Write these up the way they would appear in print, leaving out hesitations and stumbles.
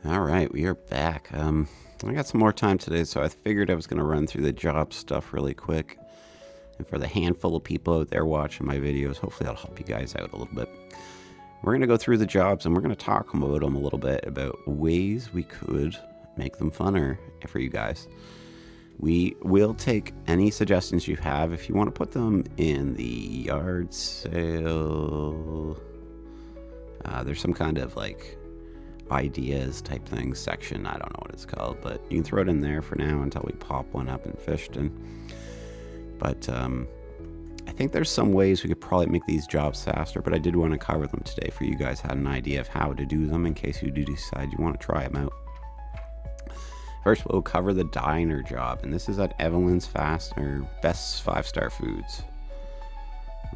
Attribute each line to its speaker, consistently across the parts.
Speaker 1: All right, we are back. I got some more time today, so I figured I was going to run through the job stuff really quick. And for the handful of people out there watching my videos, hopefully that'll help you guys out a little bit. We're going to go through the jobs, and we're going to talk about them a little bit, about ways we could make them funner for you guys. We will take any suggestions you have. If you want to put them in the yard sale, there's some kind of like ideas type thing section. I don't know what it's called, but you can throw it in there for now until we pop one up in Fishton. But I think there's some ways we could probably make these jobs faster, but I did want to cover them today for you guys, had an idea of how to do them in case you do decide you want to try them out. First, we'll cover the diner job, and this is at Evelyn's Best 5-Star Foods.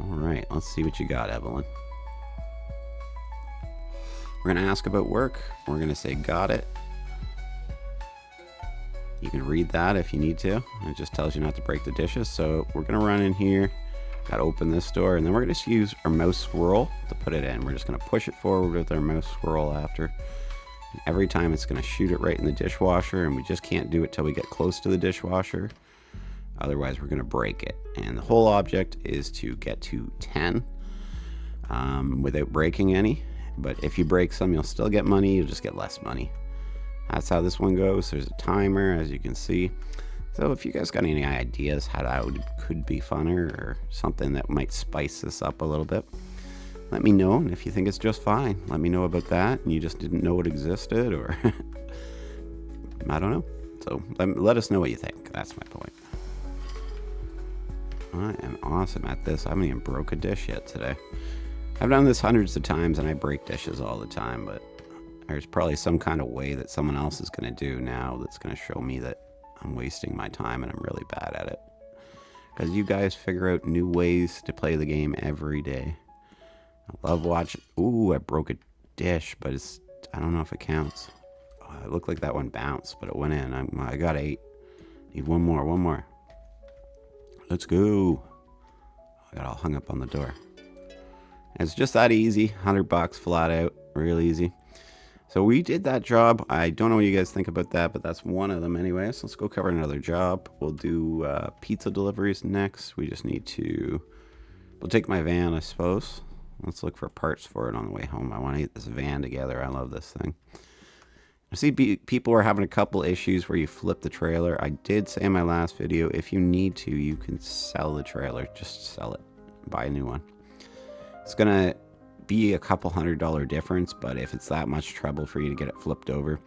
Speaker 1: All right, let's see what you got, Evelyn. We're going to ask about work. We're going to say, got it. You can read that if you need to. It just tells you not to break the dishes. So we're going to run in here, got to open this door, and then we're going to just use our mouse scroll to put it in. We're just going to push it forward with our mouse scroll after. And every time it's going to shoot it right in the dishwasher, and we just can't do it till we get close to the dishwasher. Otherwise, we're going to break it. And the whole object is to get to 10 without breaking any. But if you break some, you'll still get money. You'll just get less money. That's how this one goes. There's a timer, as you can see. So if you guys got any ideas how that could be funner or something that might spice this up a little bit, let me know. And if you think it's just fine, let me know about that. And you just didn't know it existed, or I don't know. So let us know what you think. That's my point. I am awesome at this. I haven't even broke a dish yet today. I've done this hundreds of times, and I break dishes all the time, but there's probably some kind of way that someone else is going to do now that's going to show me that I'm wasting my time and I'm really bad at it. Because you guys figure out new ways to play the game every day. I love watching. Ooh, I broke a dish, but I don't know if it counts. Oh, it looked like that one bounced, but it went in. I got 8. Need one more. Let's go. I got all hung up on the door. It's just that easy. $100 flat out. Real easy. So we did that job. I don't know what you guys think about that, but that's one of them anyway. So let's go cover another job. We'll do pizza deliveries next. We just need to... We'll take my van, I suppose. Let's look for parts for it on the way home. I want to get this van together. I love this thing. I see people are having a couple issues where you flip the trailer. I did say in my last video, if you need to, you can sell the trailer. Just sell it. Buy a new one. It's going to be a couple $100 difference, but if it's that much trouble for you to get it flipped over.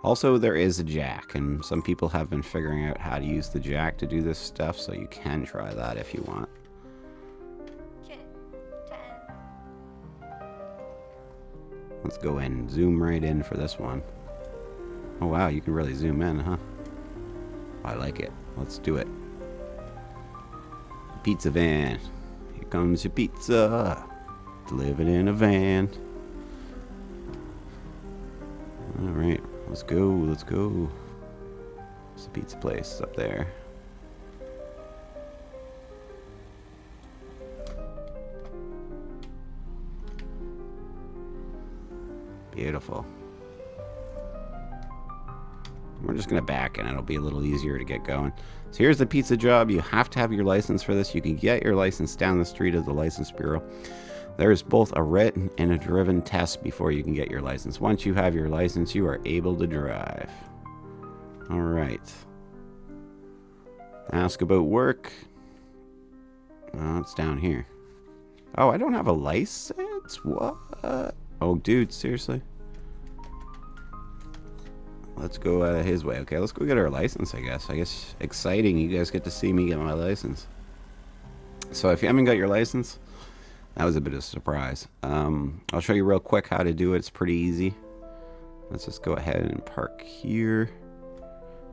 Speaker 1: Also, there is a jack, and some people have been figuring out how to use the jack to do this stuff, so you can try that if you want. Let's go in and zoom right in for this one. Oh wow, you can really zoom in, huh? I like it. Let's do it. Pizza van. Here comes your pizza. Delivered in a van. Alright, let's go. There's a pizza place up there. Beautiful. We're just going to back in. It'll be a little easier to get going. So here's the pizza job. You have to have your license for this. You can get your license down the street at the license bureau. There's both a written and a driven test before you can get your license. Once you have your license, you are able to drive. All right. Ask about work. Oh, it's down here. Oh, I don't have a license? What? Oh, dude, seriously? Let's go his way. Okay, let's go get our license, I guess. Exciting. You guys get to see me get my license. So if you haven't got your license, that was a bit of a surprise. I'll show you real quick how to do it. It's pretty easy. Let's just go ahead and park here.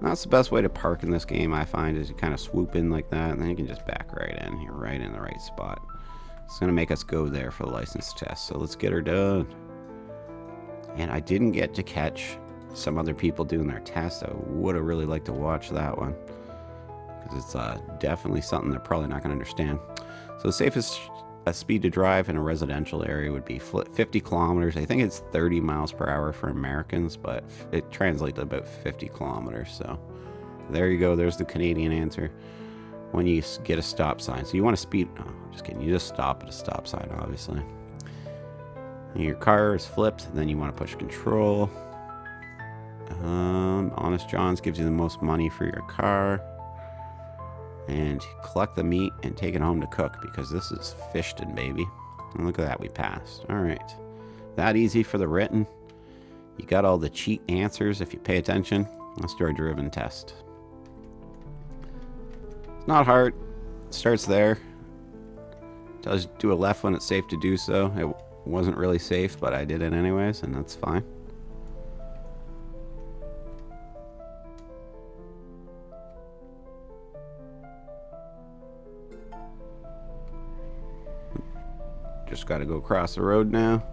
Speaker 1: That's the best way to park in this game, I find, is you kind of swoop in like that, and then you can just back right in. You're right in the right spot. It's going to make us go there for the license test, so let's get her done. And I didn't get to catch some other people doing their test. I would have really liked to watch that one, because it's definitely something they're probably not going to understand. So the safest a speed to drive in a residential area would be 50 kilometers. I think it's 30 miles per hour for Americans, but it translates to about 50 kilometers. So there you go. There's the Canadian answer. When you get a stop sign. So you want to speed. No, just kidding. You just stop at a stop sign, obviously. And your car is flipped. Then you want to push control. Honest John's gives you the most money for your car. And collect the meat and take it home to cook, because this is Fishton, baby. And look at that, we passed. All right. That easy for the written. You got all the cheat answers if you pay attention. Let's do our driven test. It's not hard. It starts there. Tells you to do a left when it's safe to do so. It wasn't really safe, but I did it anyways, and that's fine. Just got to go across the road now.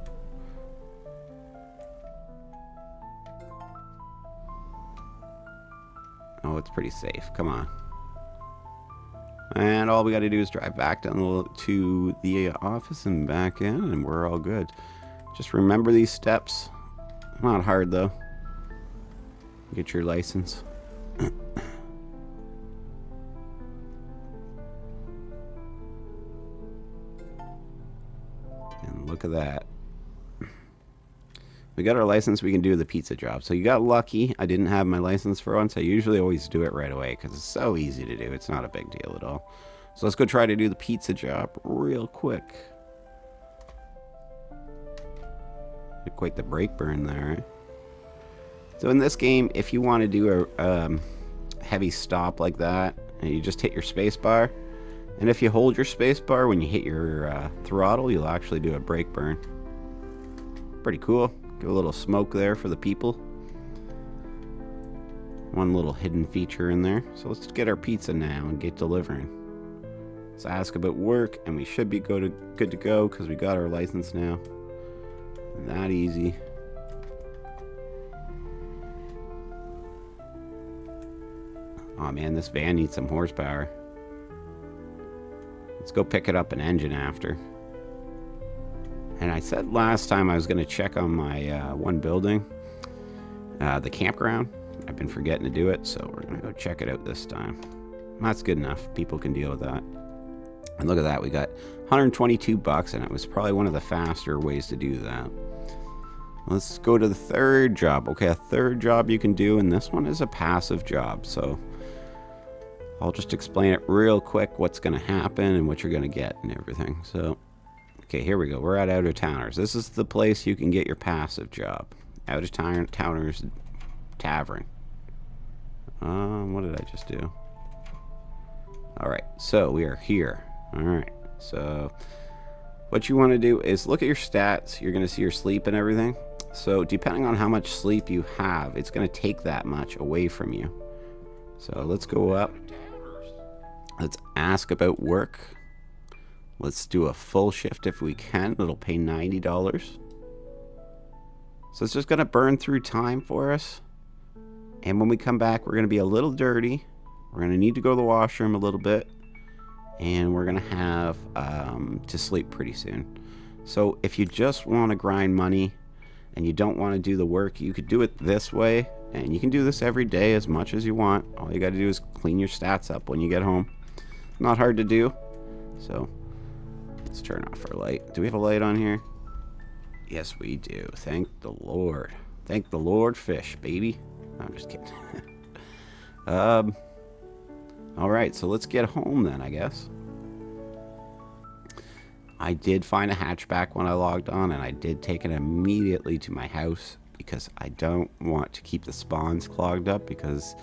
Speaker 1: Oh, it's pretty safe. Come on. And all we got to do is drive back down to the office and back in, and we're all good. Just remember these steps. Not hard, though. Get your license. Look at that. We got our license. We can do the pizza job. So you got lucky. I didn't have my license for once. I usually always do it right away because it's so easy to do. It's not a big deal at all. So let's go try to do the pizza job real quick. Quite the brake burn there, right? So in this game, if you want to do a heavy stop like that, and you just hit your space bar, and if you hold your space bar when you hit your throttle, you'll actually do a brake burn. Pretty cool. Give a little smoke there for the people. One little hidden feature in there. So let's get our pizza now and get delivering. Let's ask about work, and we should be good to go because we got our license now. That easy. Oh man, this van needs some horsepower. Let's go pick it up an engine after. And I said last time I was going to check on my one building, the campground. I've been forgetting to do it, so we're going to go check it out this time. That's good enough. People can deal with that. And look at that. We got 122 bucks, and it was probably one of the faster ways to do that. Let's go to the third job. Okay, a third job you can do, and this one is a passive job. So I'll just explain it real quick, what's going to happen and what you're going to get and everything. So, okay, here we go. We're at Out of Towners. This is the place you can get your passive job. Out of Towners Tavern. What did I just do? All right, so we are here. All right, so what you want to do is look at your stats. You're going to see your sleep and everything. So depending on how much sleep you have, it's going to take that much away from you. So let's go up. Let's ask about work. Let's do a full shift if we can. It'll pay $90. So it's just going to burn through time for us. And when we come back, we're going to be a little dirty. We're going to need to go to the washroom a little bit. And we're going to have to sleep pretty soon. So if you just want to grind money and you don't want to do the work, you could do it this way. And you can do this every day as much as you want. All you got to do is clean your stats up when you get home. Not hard to do. So let's turn off our light. Do we have a light on here? Yes, we do. Thank the Lord. Thank the Lord, fish, baby. No, I'm just kidding. All right, so let's get home then, I guess. I did find a hatchback when I logged on, and I did take it immediately to my house because I don't want to keep the spawns clogged up, because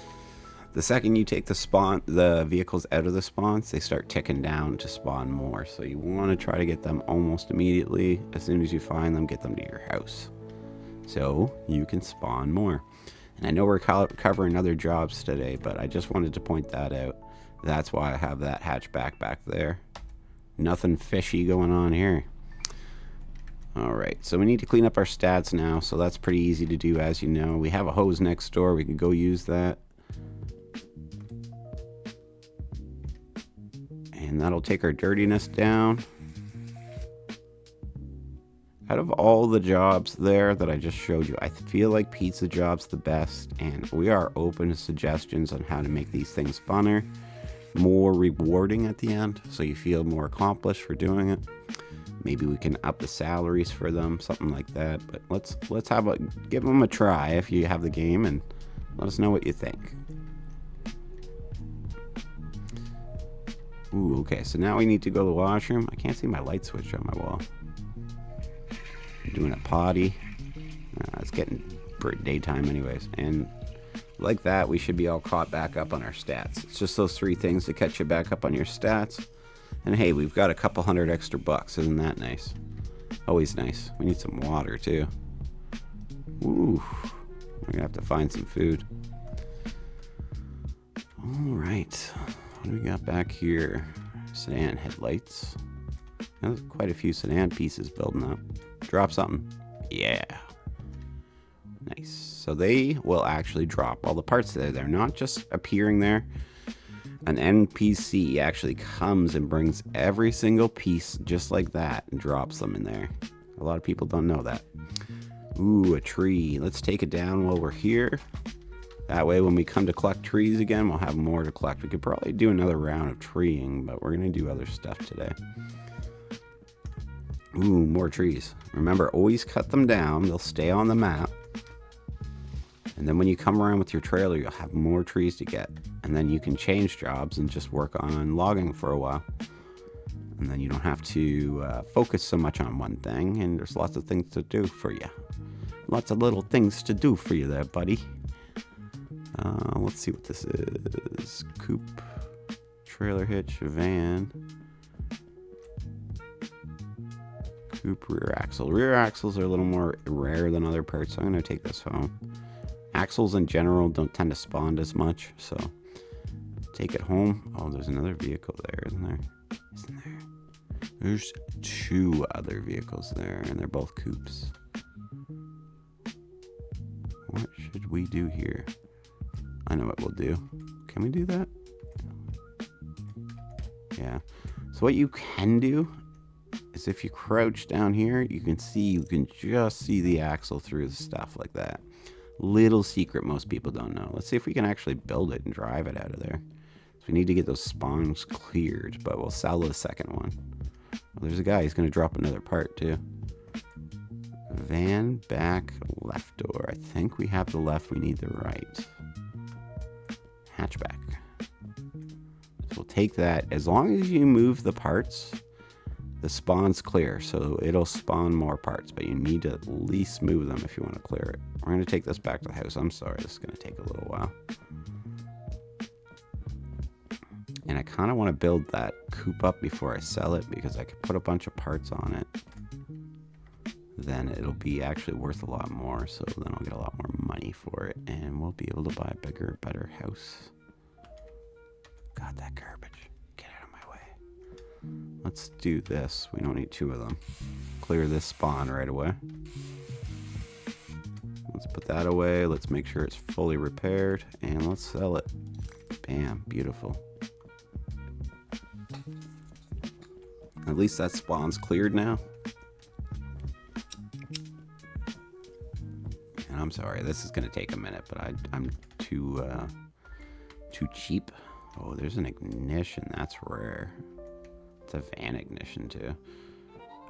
Speaker 1: the second you take the vehicles out of the spawns, they start ticking down to spawn more. So you want to try to get them almost immediately. As soon as you find them, get them to your house so you can spawn more. And I know we're covering other jobs today, but I just wanted to point that out. That's why I have that hatchback back there. Nothing fishy going on here. All right, so we need to clean up our stats now, so that's pretty easy to do, as you know. We have a hose next door. We can go use that. And that'll take our dirtiness down. Out of all the jobs there that I just showed you, I feel like pizza job's the best, and we are open to suggestions on how to make these things funner, more rewarding at the end, so you feel more accomplished for doing it. Maybe we can up the salaries for them, something like that. But let's give them a try if you have the game, and let us know what you think. Ooh, okay, so now we need to go to the washroom. I can't see my light switch on my wall. I'm doing a potty. It's getting daytime anyways. And like that, we should be all caught back up on our stats. It's just those 3 things to catch you back up on your stats. And hey, we've got a couple $100 extra bucks. Isn't that nice? Always nice. We need some water too. Ooh, we're gonna have to find some food. All right, what do we got back here? Sedan headlights. There's quite a few sedan pieces building up. Drop something. Yeah. Nice. So they will actually drop all the parts there. They're not just appearing there. An NPC actually comes and brings every single piece just like that and drops them in there. A lot of people don't know that. Ooh, a tree. Let's take it down while we're here. That way when we come to collect trees again, we'll have more to collect. We could probably do another round of treeing, but we're going to do other stuff today. Ooh, more trees. Remember, always cut them down. They'll stay on the map. And then when you come around with your trailer, you'll have more trees to get. And then you can change jobs and just work on logging for a while. And then you don't have to focus so much on one thing. And there's lots of things to do for you. Lots of little things to do for you there, buddy. Let's see what this is. Coupe, trailer hitch, van. Coupe, rear axle. Rear axles are a little more rare than other parts, so I'm going to take this home. Axles in general don't tend to spawn as much, so take it home. Oh, there's another vehicle there, isn't there? Isn't there? There's 2 other vehicles there, and they're both coupes. What should we do here? I know what we'll do. Can we do that? Yeah. So what you can do is if you crouch down here, you can just see the axle through the stuff like that. Little secret most people don't know. Let's see if we can actually build it and drive it out of there. So we need to get those spawns cleared, but we'll sell the second one. Oh, there's a guy. He's going to drop another part too. Van, back, left door. I think we have the left. We need the right. Hatchback. So we'll take that. As long as you move the parts, the spawn's clear, so it'll spawn more parts, but you need to at least move them if you want to clear it. We're going to take this back to the house. I'm sorry, this is going to take a little while. And I kind of want to build that coupe up before I sell it, because I could put a bunch of parts on it. Then it'll be actually worth a lot more, so then I'll get a lot more money for it, and we'll be able to buy a bigger, better house. God, that garbage. Get out of my way. Let's do this. We don't need 2 of them. Clear this spawn right away. Let's put that away. Let's make sure it's fully repaired, and let's sell it. Bam, beautiful. At least that spawn's cleared now. And I'm sorry, this is going to take a minute, but I'm too cheap. Oh, there's an ignition. That's rare. It's a van ignition too.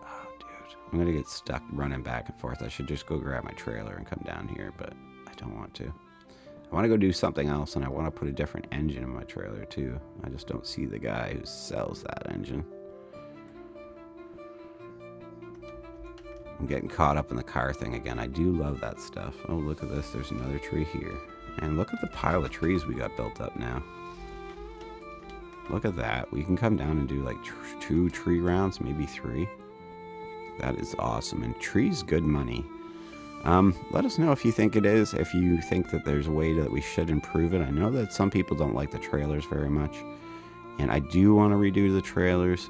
Speaker 1: Oh, dude. I'm going to get stuck running back and forth. I should just go grab my trailer and come down here, but I don't want to. I want to go do something else, and I want to put a different engine in my trailer too. I just don't see the guy who sells that engine. I'm getting caught up in the car thing again. I do love that stuff. Oh, look at this. There's another tree here. And look at the pile of trees we got built up now. Look at that. We can come down and do like 2 tree rounds, maybe 3. That is awesome. And trees, good money. Let us know if you think it is. If you think that there's a way that we should improve it. I know that some people don't like the trailers very much. And I do want to redo the trailers.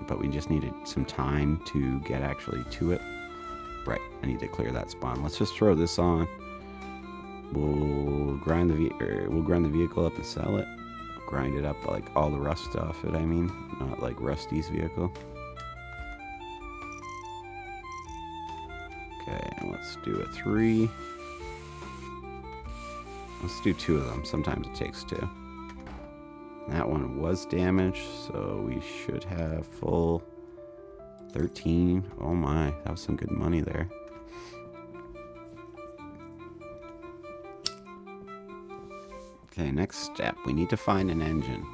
Speaker 1: But we just needed some time to get actually to it. Right, I need to clear that spawn. Let's just throw this on. We'll grind the vehicle up and sell it. Grind it up like all the rust off it, I mean. Not like Rusty's vehicle. Okay, let's do a 3. Let's do 2 of them. Sometimes it takes 2. That one was damaged, so we should have full 13. Oh my, that was some good money there. Okay, next step. We need to find an engine.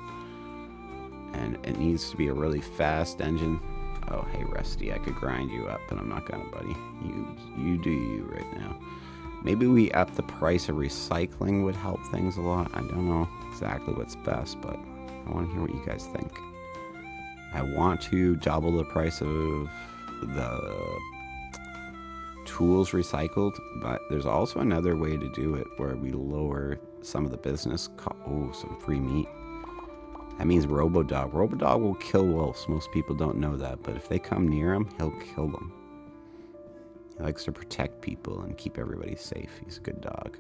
Speaker 1: And it needs to be a really fast engine. Oh, hey, Rusty, I could grind you up, but I'm not gonna, buddy. You do you right now. Maybe we up the price of recycling would help things a lot. I don't know exactly what's best, but I want to hear what you guys think. I want to double the price of the tools recycled, but there's also another way to do it where we lower some of the business oh, some free meat. That means Robodog. Robodog will kill wolves. Most people don't know that, but if they come near him, he'll kill them. He likes to protect people and keep everybody safe. He's a good dog.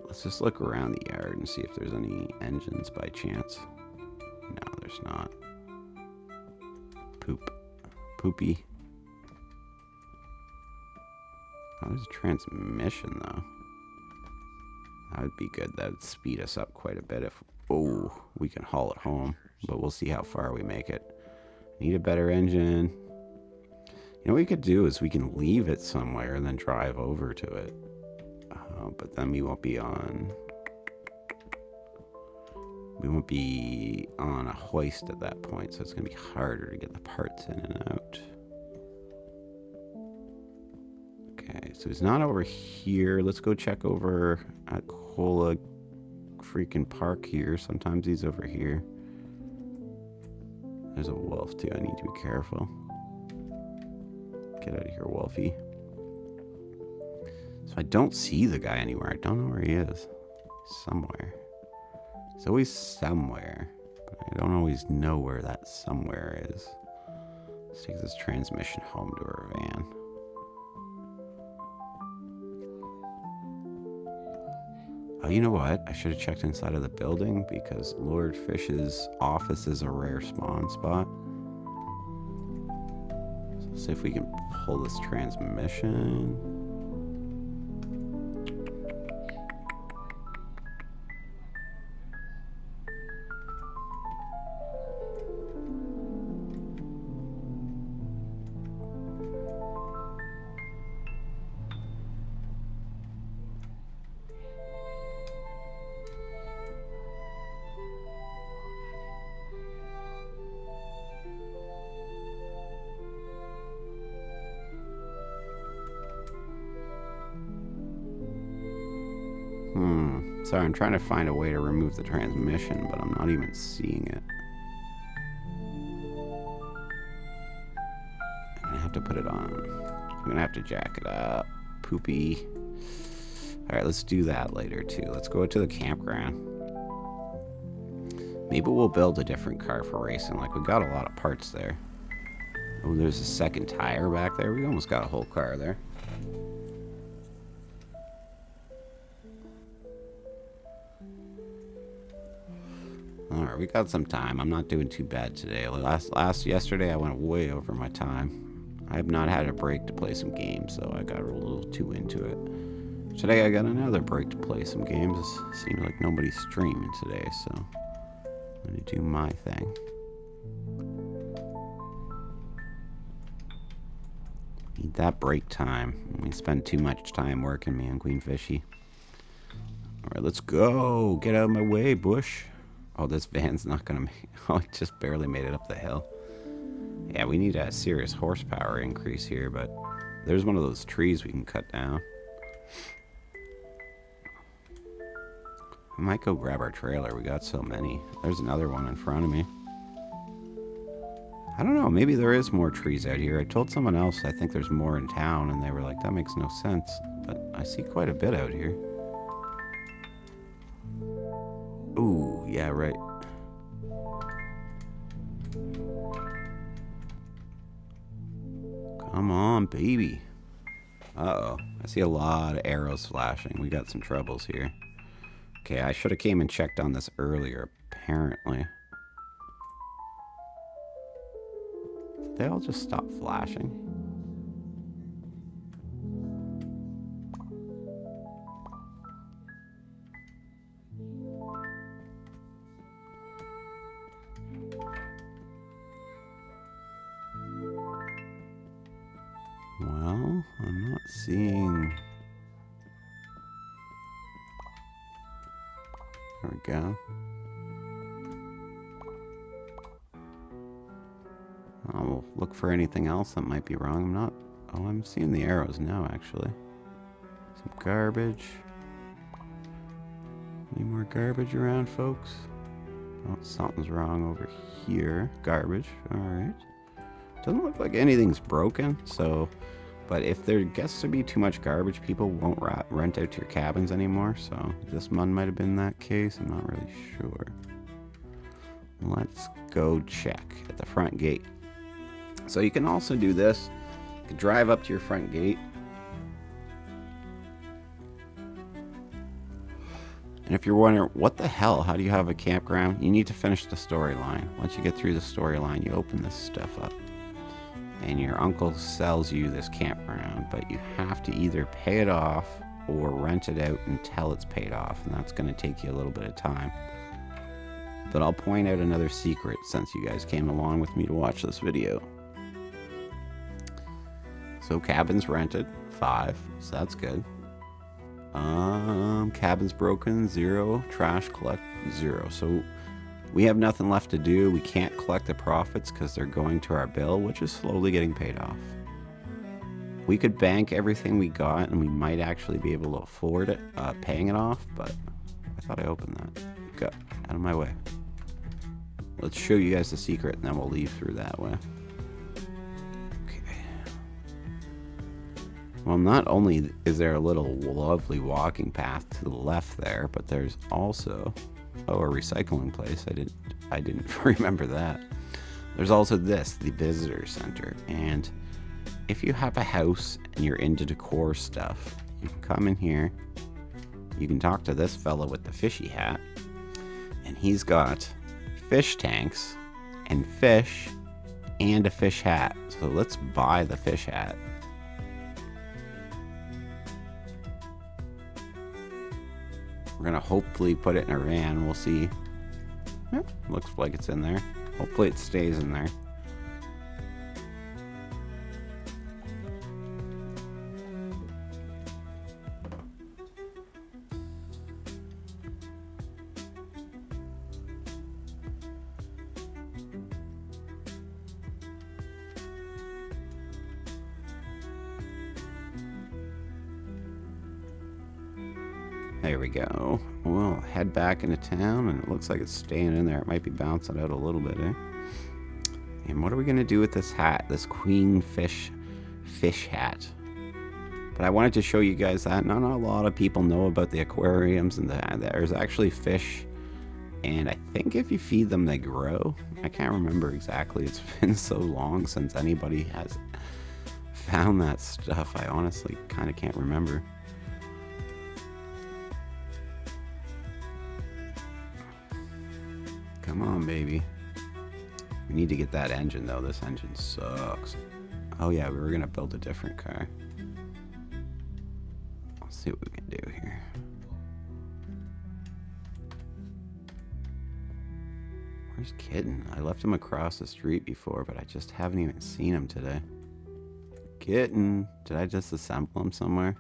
Speaker 1: Let's just look around the yard and see if there's any engines by chance. No, there's not. Poopy. Oh, there's a transmission, though. That would be good. That would speed us up quite a bit if... Oh, we can haul it home. But we'll see how far we make it. Need a better engine. You know what we could do is we can leave it somewhere and then drive over to it. But then we won't be on... We won't be on a hoist at that point, so it's going to be harder to get the parts in and out. Okay, so he's not over here. Let's go check over at Cola freaking Park here. Sometimes he's over here. There's a wolf too. I need to be careful. Get out of here, Wolfie. So I don't see the guy anywhere. I don't know where he is. Somewhere. He's always somewhere. But I don't always know where that somewhere is. Let's take this transmission home to our van. Oh, you know what? I should have checked inside of the building because Lord Fish's office is a rare spawn spot. So let's see if we can pull this transmission. Sorry, I'm trying to find a way to remove the transmission, but I'm not even seeing it. I'm gonna have to put it on. I'm gonna have to jack it up. Poopy. Alright, let's do that later too. Let's go to the campground. Maybe we'll build a different car for racing. Like, we got a lot of parts there. Oh, there's a second tire back there. We almost got a whole car there. Alright, we got some time. I'm not doing too bad today. Yesterday I went way over my time. I have not had a break to play some games, so I got a little too into it. Today I got another break to play some games. It seemed like nobody's streaming today, so I'm gonna do my thing. Need that break time. We spend too much time working, me and Queen Fishy. Alright, let's go. Get out of my way, Bush. Oh, this van's not gonna make... Oh, it just barely made it up the hill. Yeah, we need a serious horsepower increase here, but there's one of those trees we can cut down. I might go grab our trailer. We got so many. There's another one in front of me. I don't know. Maybe there is more trees out here. I told someone else I think there's more in town, and they were like, that makes no sense. But I see quite a bit out here. Ooh, yeah, right. Come on, baby. Uh-oh. I see a lot of arrows flashing. We got some troubles here. Okay, I should have came and checked on this earlier, apparently. Did they all just stop flashing? seeing... There we go. I'll look for anything else that might be wrong. I'm not... Oh, I'm seeing the arrows now, actually. Some garbage. Any more garbage around, folks? Oh, something's wrong over here. Garbage. Alright. Doesn't look like anything's broken, so... But if there gets to be too much garbage, people won't rent out your cabins anymore, so this one might have been that case. I'm not really sure. Let's go check at the front gate. So you can also do this. You can drive up to your front gate. And if you're wondering, what the hell, how do you have a campground? You need to finish the storyline. Once you get through the storyline, you open this stuff up. And your uncle sells you this campground, but you have to either pay it off or rent it out until it's paid off. And that's going to take you a little bit of time. But I'll point out another secret since you guys came along with me to watch this video. So cabins rented, 5, so that's good. Cabins broken, 0. Trash collect, 0. So we have nothing left to do. We can't collect the profits because they're going to our bill, which is slowly getting paid off. We could bank everything we got and we might actually be able to afford it, paying it off, but I thought I opened that. Go out of my way. Let's show you guys the secret and then we'll leave through that way. Well, not only is there a little lovely walking path to the left there, but there's also, a recycling place. I didn't remember that. There's also this, the visitor center. And if you have a house and you're into decor stuff, you can come in here. You can talk to this fella with the fishy hat, and he's got fish tanks and fish and a fish hat. So let's buy the fish hat. We're gonna hopefully put it in our van. We'll see. Yeah, looks like it's in there. Hopefully it stays in there. There we go. We'll head back into town, and it looks like it's staying in there. It might be bouncing out a little bit, eh? And what are we going to do with this hat? This queen fish hat. But I wanted to show you guys that. Not a lot of people know about the aquariums, and there's actually fish. And I think if you feed them, they grow. I can't remember exactly. It's been so long since anybody has found that stuff. I honestly kind of can't remember. Come on, baby. We need to get that engine, though. This engine sucks. Oh, yeah, we were going to build a different car. Let's see what we can do here. Where's Kitten? I left him across the street before, but I just haven't even seen him today. Kitten! Did I just assemble him somewhere?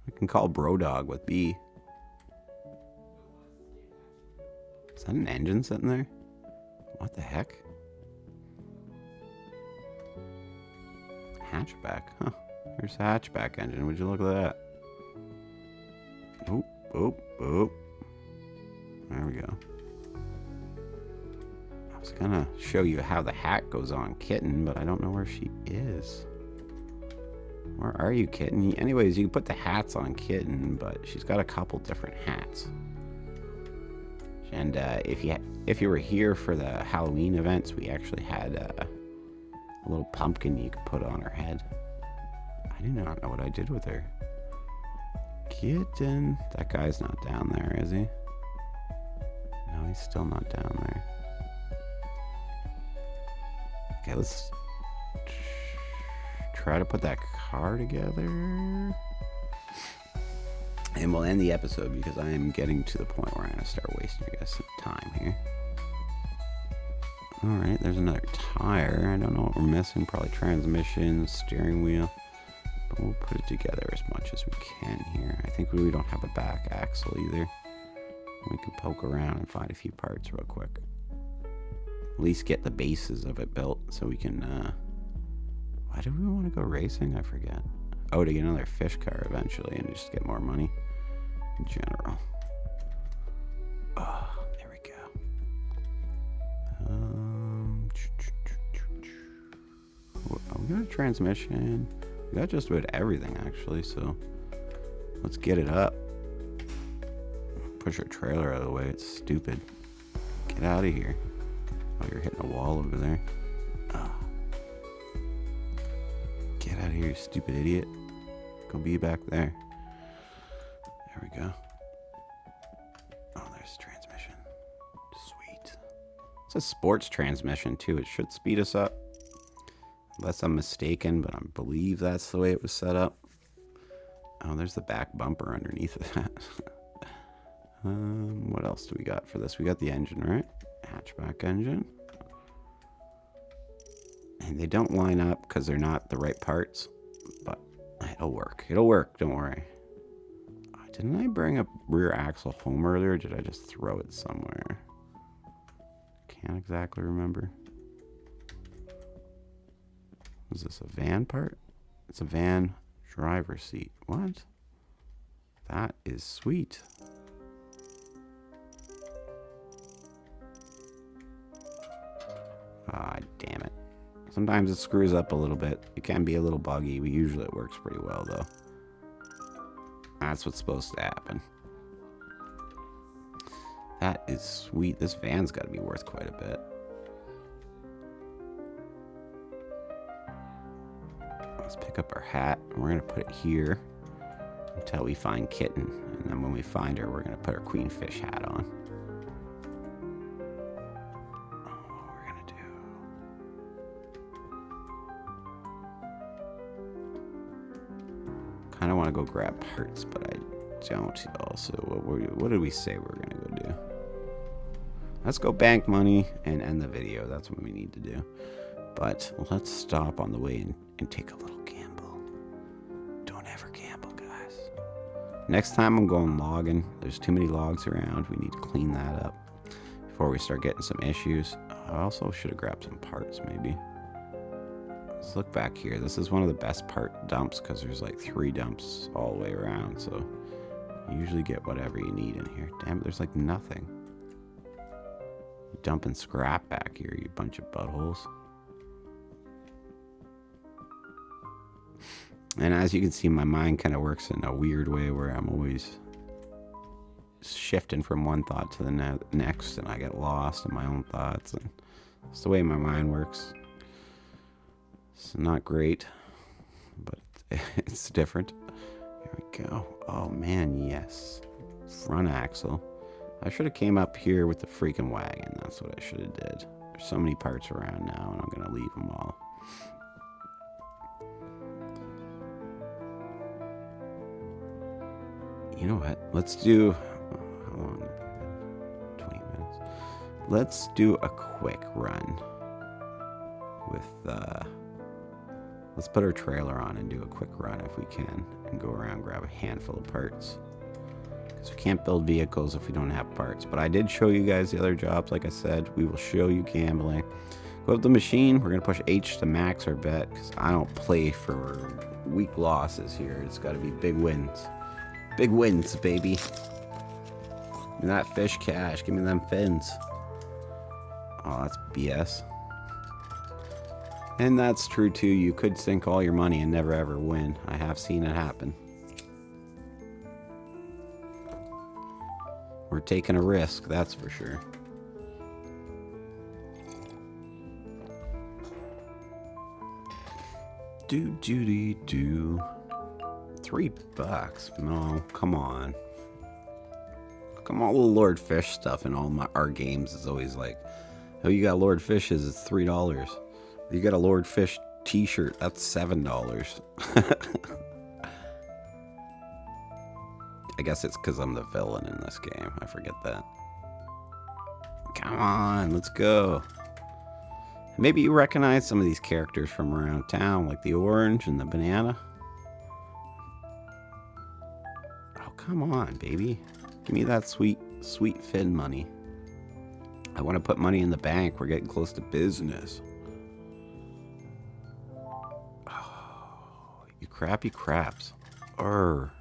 Speaker 1: I can call Brodog with B. Is that an engine sitting there? What the heck? Hatchback, huh? Here's a hatchback engine. Would you look at that? Oop, oop, oop. There we go. I was gonna show you how the hat goes on Kitten, but I don't know where she is. Where are you, Kitten? Anyways, you can put the hats on Kitten, but she's got a couple different hats. And if you were here for the Halloween events, we actually had a little pumpkin you could put on her head. I do not know what I did with her. Kitten. That guy's not down there, is he? No, he's still not down there. Okay, let's try to put that car together. And we'll end the episode because I am getting to the point where I'm going to start wasting you guys some time here. Alright, there's another tire. I don't know what we're missing. Probably transmission, steering wheel. But we'll put it together as much as we can here. I think we don't have a back axle either. We can poke around and find a few parts real quick. At least get the bases of it built so we can, why do we want to go racing? I forget. Oh, to get another fish car eventually and just get more money in general. Oh, there we go. We got a transmission. We got just about everything actually, so let's get it up. Push our trailer out of the way. It's stupid. Get out of here. Oh, you're hitting a wall over there. Oh. Get out of here, you stupid idiot. Go be back there. There we go. Oh, there's transmission. Sweet. It's a sports transmission too. It should speed us up. Unless I'm mistaken, but I believe that's the way it was set up. Oh, there's the back bumper underneath of that. What else do we got for this? We got the engine, right? Hatchback engine. And they don't line up because they're not the right parts, but it'll work. It'll work, don't worry. Didn't I bring a rear axle home earlier, or did I just throw it somewhere? Can't exactly remember. Is this a van part? It's a van driver's seat. What? That is sweet. Ah, damn it. Sometimes it screws up a little bit. It can be a little buggy, but usually it works pretty well, though. That's what's supposed to happen. That is sweet. This van's got to be worth quite a bit. Let's pick up our hat, and we're going to put it here until we find Kitten. And then when we find her, we're going to put our queen fish hat on. I want to go grab parts, but I don't. Also, what did we say we're gonna go do? Let's go bank money and end the video. That's what we need to do. But let's stop on the way and take a little gamble. Don't ever gamble, guys. Next time I'm going logging. There's too many logs around. We need to clean that up before we start getting some issues. I also should have grabbed some parts, maybe. Let's look back here. This is one of the best part dumps because there's like 3 dumps all the way around. So you usually get whatever you need in here. Damn it, there's like nothing. You're dumping scrap back here, you bunch of buttholes. And as you can see, my mind kind of works in a weird way where I'm always shifting from one thought to the next, and I get lost in my own thoughts. And it's the way my mind works. It's not great, but it's different. Here we go. Oh man, yes. Front axle. I should have came up here with the freaking wagon. That's what I should have did. There's so many parts around now, and I'm gonna leave them all. You know what? Let's do. How long? 20 minutes. Let's do a quick run with. Let's put our trailer on and do a quick run if we can, and go around and grab a handful of parts. Because we can't build vehicles if we don't have parts. But I did show you guys the other jobs, like I said. We will show you gambling. Go up the machine. We're going to push H to max our bet, because I don't play for weak losses here. It's got to be big wins. Big wins, baby. Give me that fish cash. Give me them fins. Oh, that's BS. And that's true too. You could sink all your money and never ever win. I have seen it happen. We're taking a risk, that's for sure. Do. $3. No, come on. Come on, little Lord Fish stuff in all our games is always like, oh, you got Lord Fishes, it's $3. You got a Lord Fish t-shirt, that's $7. I guess it's because I'm the villain in this game. I forget that. Come on, let's go. Maybe you recognize some of these characters from around town, like the orange and the banana. Oh, come on, baby. Give me that sweet, sweet Finn money. I want to put money in the bank. We're getting close to business. Oh, you crappy craps. Oh,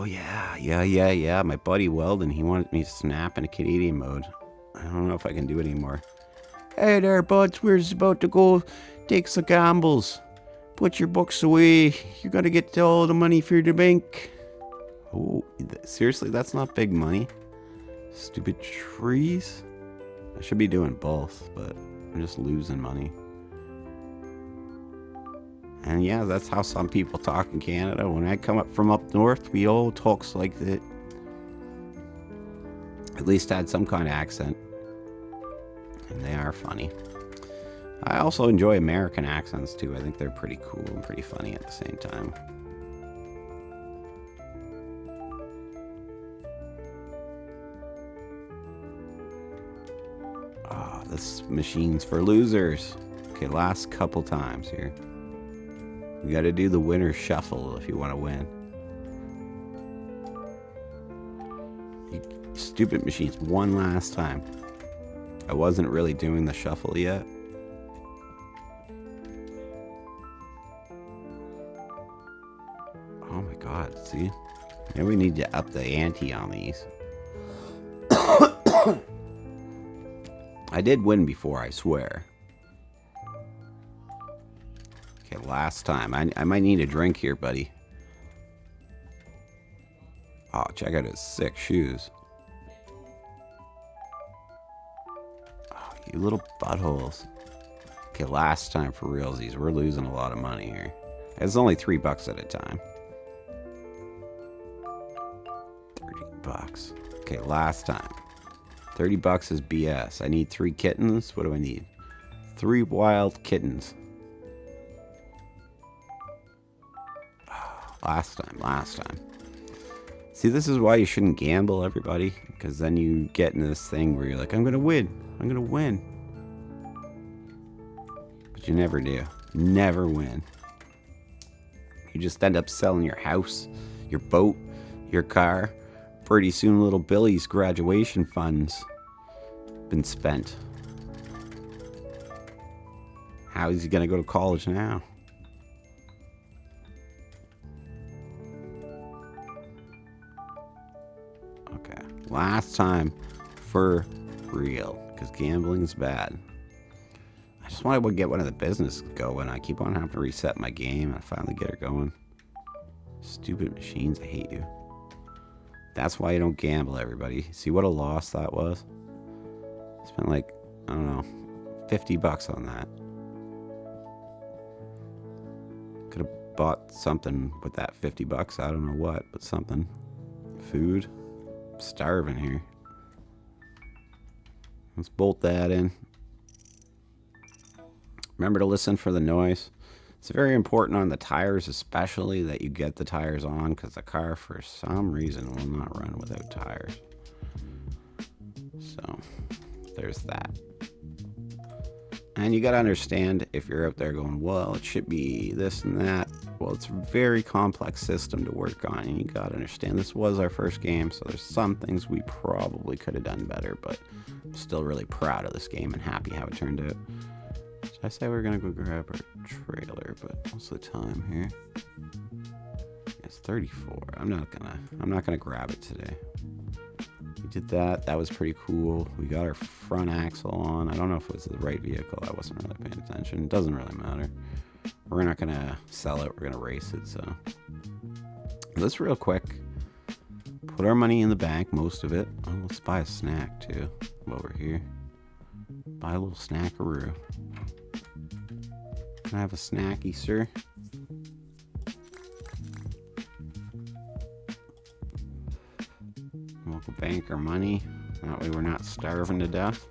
Speaker 1: yeah. My buddy Weldon, he wanted me to snap in a Canadian mode. I don't know if I can do it anymore. Hey there, buds. We're just about to go take some gambles. Put your books away. You're going to get all the money for the bank. Oh, seriously? That's not big money. Stupid trees. I should be doing both, but I'm just losing money. And yeah, that's how some people talk in Canada. When I come up from up north, we all talks like that. At least I had some kind of accent. And they are funny. I also enjoy American accents too. I think they're pretty cool and pretty funny at the same time. Ah, this machine's for losers. Okay, last couple times here. You gotta do the winner shuffle if you want to win. You stupid machines, one last time. I wasn't really doing the shuffle yet. Oh my god, see? Maybe we need to up the ante on these. I did win before, I swear. Okay, last time. I might need a drink here, buddy. Oh, check out his sick shoes. Oh, you little buttholes. Okay, last time for realsies. We're losing a lot of money here. It's only $3 at a time. $30. Okay, last time. $30 is BS. I need 3 kittens. What do I need? 3 wild kittens. Last time. See, this is why you shouldn't gamble, everybody. Because then you get in this thing where you're like, I'm going to win. But you never do. Never win. You just end up selling your house, your boat, your car. Pretty soon little Billy's graduation funds been spent. How is he going to go to college now? Okay, last time for real, because gambling is bad. I just want to get one of the businesses going. I keep on having to reset my game, and I finally get her going. Stupid machines, I hate you. That's why you don't gamble, everybody. See what a loss that was? Spent like, I don't know, $50 on that. Could have bought something with that $50. I don't know what, but something. Food. I'm starving here. Let's bolt that in. Remember to listen for the noise. It's very important on the tires, especially, that you get the tires on, because the car, for some reason, will not run without tires. So, there's that. And you got to understand, if you're out there going, well, it should be this and that. Well, it's a very complex system to work on, and you got to understand, this was our first game, so there's some things we probably could have done better, but I'm still really proud of this game and happy how it turned out. I say we're gonna go grab our trailer, but most of the time here, it's 34. I'm not gonna grab it today. We did that. That was pretty cool. We got our front axle on. I don't know if it was the right vehicle. I wasn't really paying attention. It doesn't really matter. We're not gonna sell it. We're gonna race it. So let's real quick put our money in the bank, most of it. Oh, let's buy a snack too while we're here. Buy a little snackaroo. Can I have a snacky, sir? We'll go bank our money. That way we're not starving to death.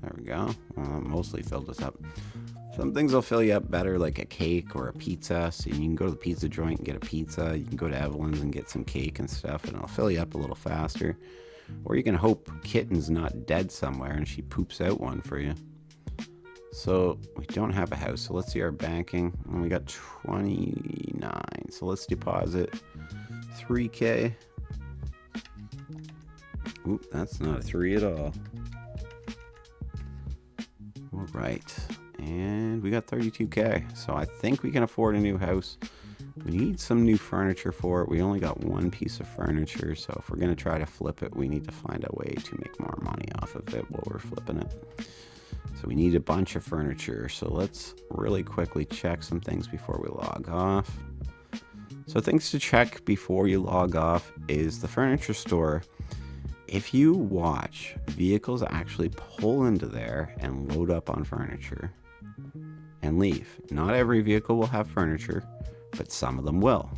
Speaker 1: There we go. Well, that mostly filled us up. Some things will fill you up better, like a cake or a pizza. So you can go to the pizza joint and get a pizza. You can go to Evelyn's and get some cake and stuff, and it'll fill you up a little faster. Or you can hope Kitten's not dead somewhere and she poops out one for you. So we don't have a house. So let's see our banking. And we got 29. So let's deposit 3K. Oop, that's not a 3 at all. All right. And we got 32K. So I think we can afford a new house. We need some new furniture for it. We only got one piece of furniture. So if we're going to try to flip it, we need to find a way to make more money off of it while we're flipping it. So we need a bunch of furniture. So let's really quickly check some things before we log off. So things to check before you log off is the furniture store. If you watch vehicles actually pull into there and load up on furniture and leave. Not every vehicle will have furniture, but some of them will.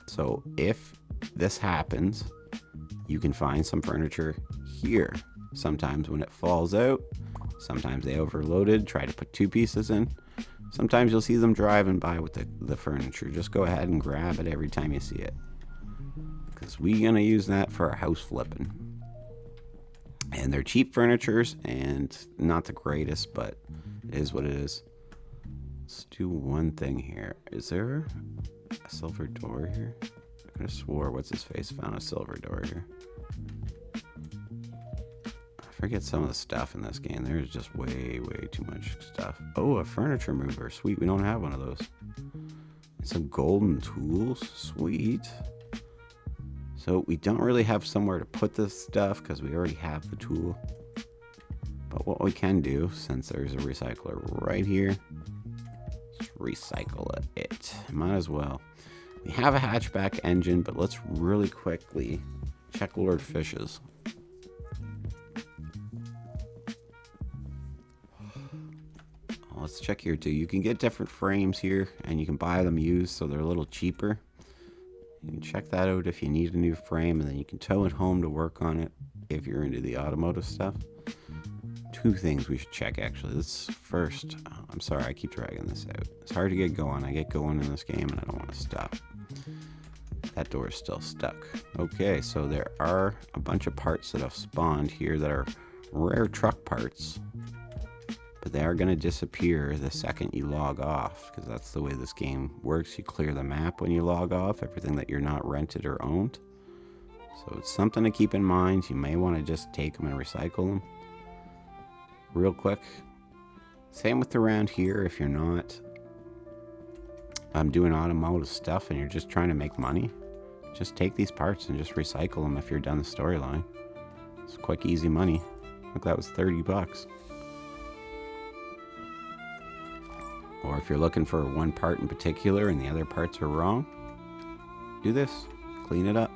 Speaker 1: So if this happens, you can find some furniture here. Sometimes when it falls out, sometimes they overloaded, try to put 2 pieces in. Sometimes you'll see them driving by with the furniture. Just go ahead and grab it every time you see it, because we're gonna use that for our house flipping. And they're cheap furnitures and not the greatest, but it is what it is. Let's do one thing here. Is there a silver door here? I could have swore what's his face found a silver door here. I forget some of the stuff in this game. There's just way too much stuff. Oh, a furniture mover. Sweet. We don't have one of those. Some golden tools. Sweet. So we don't really have somewhere to put this stuff because we already have the tool. But what we can do, since there's a recycler right here, just recycle it. Might as well. We have a hatchback engine, but let's really quickly check Lord Fish's. Let's check here too. You can get different frames here and you can buy them used, so they're a little cheaper. You can check that out if you need a new frame, and then you can tow it home to work on it if you're into the automotive stuff. 2 things we should check actually. This first, I'm sorry I keep dragging this out. It's hard to get going. I get going in this game and I don't want to stop. That door is still stuck. Okay, so there are a bunch of parts that have spawned here that are rare truck parts, but they are going to disappear the second you log off, because that's the way this game works. You clear the map when you log off, everything that you're not rented or owned. So it's something to keep in mind. You may want to just take them and recycle them real quick. Same with around here. If you're not doing automotive stuff and you're just trying to make money, just take these parts and just recycle them if you're done the storyline. It's quick, easy money. Look, that was 30 bucks. Or if you're looking for one part in particular and the other parts are wrong, do this. Clean it up.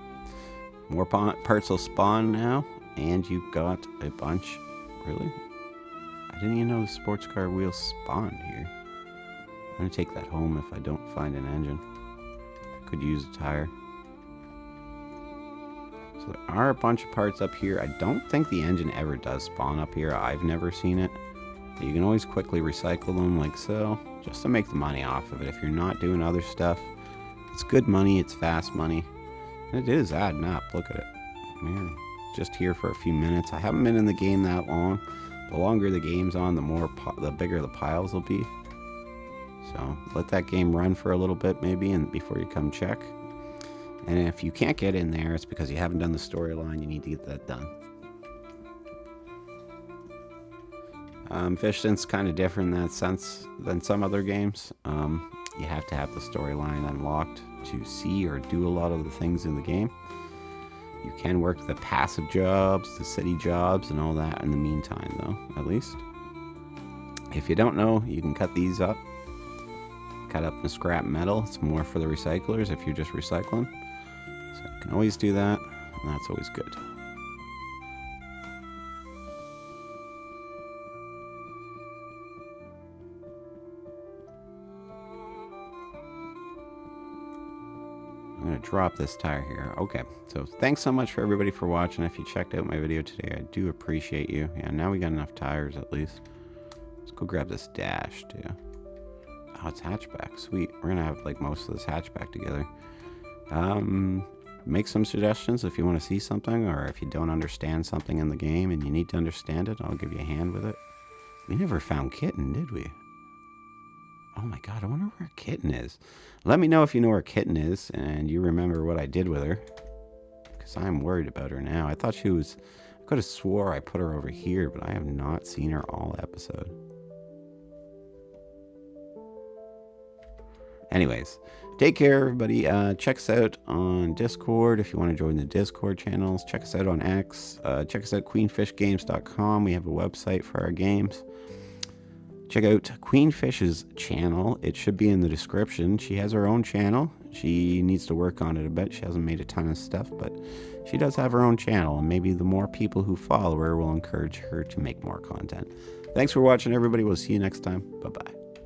Speaker 1: More parts will spawn now, and you've got a bunch. Really? I didn't even know the sports car wheels spawned here. I'm going to take that home if I don't find an engine. I could use a tire. So there are a bunch of parts up here. I don't think the engine ever does spawn up here. I've never seen it. But you can always quickly recycle them like so, just to make the money off of it. If you're not doing other stuff, it's good money, it's fast money. And it is adding up. Look at it. Man, just here for a few minutes. I haven't been in the game that long. The longer the game's on, the bigger the piles will be. So let that game run for a little bit maybe, and before you come check. And if you can't get in there, it's because you haven't done the storyline. You need to get that done. Fishton's kind of different in that sense than some other games. You have to have the storyline unlocked to see or do a lot of the things in the game. You can work the passive jobs, the city jobs, and all that in the meantime, though, at least. If you don't know, you can cut these up. Cut up the scrap metal. It's more for the recyclers if you're just recycling. So you can always do that, and that's always good. I'm going to drop this tire here. Okay, so thanks so much for everybody for watching. If you checked out my video today, I do appreciate you. Yeah, now we got enough tires at least. Let's go grab this dash too. Oh, it's hatchback. Sweet. We're going to have like most of this hatchback together. Make some suggestions if you want to see something, or if you don't understand something in the game and you need to understand it, I'll give you a hand with it. We never found Kitten, did we? Oh my god, I wonder where Kitten is. Let me know if you know where Kitten is and you remember what I did with her, because I'm worried about her now. I thought she was... I could have swore I put her over here, but I have not seen her all episode. Anyways, take care, everybody. Check us out on Discord if you want to join the Discord channels. Check us out on X. Check us out queenfishgames.com. We have a website for our games. Check out Queenfish's channel. It should be in the description. She has her own channel. She needs to work on it a bit. She hasn't made a ton of stuff, but she does have her own channel, and maybe the more people who follow her will encourage her to make more content. Thanks for watching, everybody. We'll see you next time. Bye-bye.